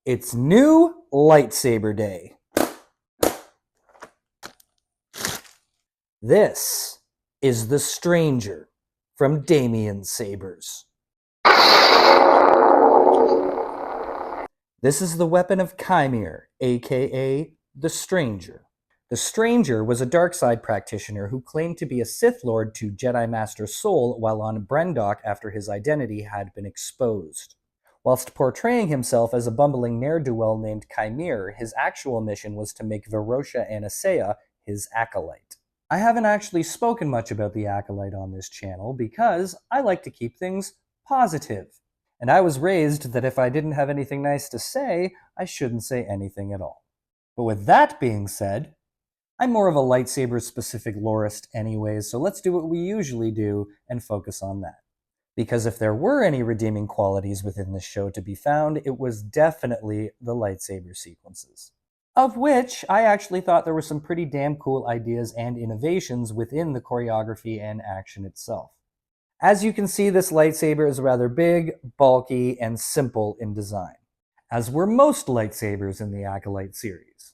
It's new lightsaber day. This is the Stranger from Damien Sabers. This is the weapon of Chimere, aka the Stranger. The Stranger was a dark side practitioner who claimed to be a Sith Lord to Jedi Master Sol while on Brendok after his identity had been exposed. Whilst portraying himself as a bumbling ne'er-do-well named Chimere, his actual mission was to make Verosha Anasaea his acolyte. I haven't actually spoken much about the acolyte on this channel because I like to keep things positive. And I was raised that if I didn't have anything nice to say, I shouldn't say anything at all. But with that being said, I'm more of a lightsaber-specific lorist anyways, so let's do what we usually do and focus on that. Because if there were any redeeming qualities within this show to be found, it was definitely the lightsaber sequences. Of which, I actually thought there were some pretty damn cool ideas and innovations within the choreography and action itself. As you can see, this lightsaber is rather big, bulky, and simple in design, as were most lightsabers in the Acolyte series,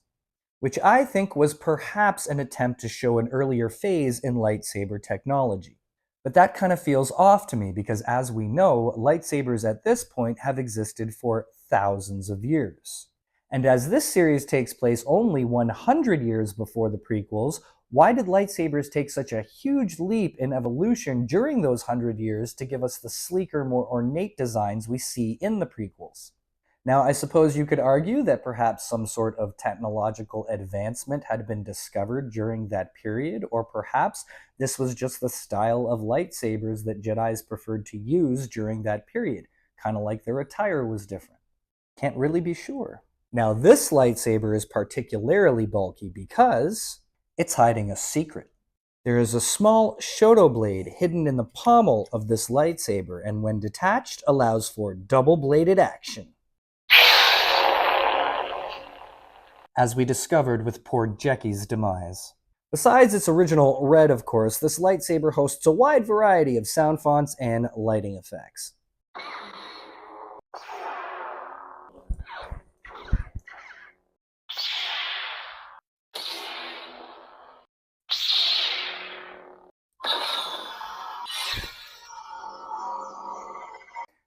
which I think was perhaps an attempt to show an earlier phase in lightsaber technology. But that kind of feels off to me because, as we know, lightsabers at this point have existed for thousands of years. And as this series takes place only 100 years before the prequels, why did lightsabers take such a huge leap in evolution during those 100 years to give us the sleeker, more ornate designs we see in the prequels? Now, I suppose you could argue that perhaps some sort of technological advancement had been discovered during that period, or perhaps this was just the style of lightsabers that Jedis preferred to use during that period, kind of like their attire was different. Can't really be sure. Now, this lightsaber is particularly bulky because it's hiding a secret. There is a small Shoto blade hidden in the pommel of this lightsaber, and when detached, allows for double-bladed action. As we discovered with poor Jeki's demise. Besides its original red, of course, this lightsaber hosts a wide variety of sound fonts and lighting effects.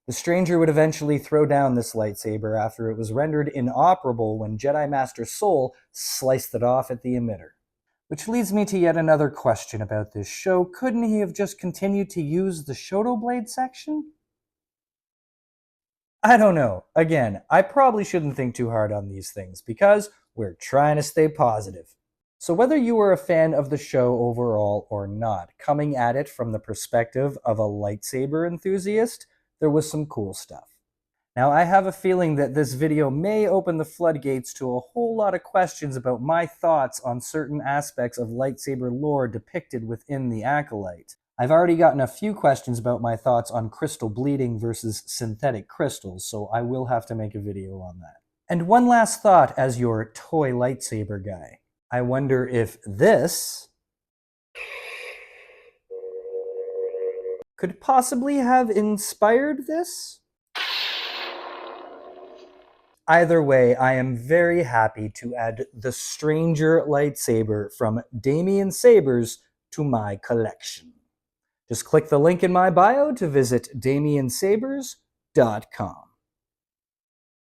The Stranger would eventually throw down this lightsaber after it was rendered inoperable when Jedi Master Sol sliced it off at the emitter. Which leads me to yet another question about this show. Couldn't he have just continued to use the Shoto blade section? I don't know. Again, I probably shouldn't think too hard on these things because we're trying to stay positive. So whether you were a fan of the show overall or not, coming at it from the perspective of a lightsaber enthusiast, there was some cool stuff. Now, I have a feeling that this video may open the floodgates to a whole lot of questions about my thoughts on certain aspects of lightsaber lore depicted within the Acolyte. I've already gotten a few questions about my thoughts on crystal bleeding versus synthetic crystals, so I will have to make a video on that. And one last thought as your toy lightsaber guy. I wonder if this could possibly have inspired this? Either way, I am very happy to add the Stranger lightsaber from Damien Sabers to my collection. Just click the link in my bio to visit damiensabers.com.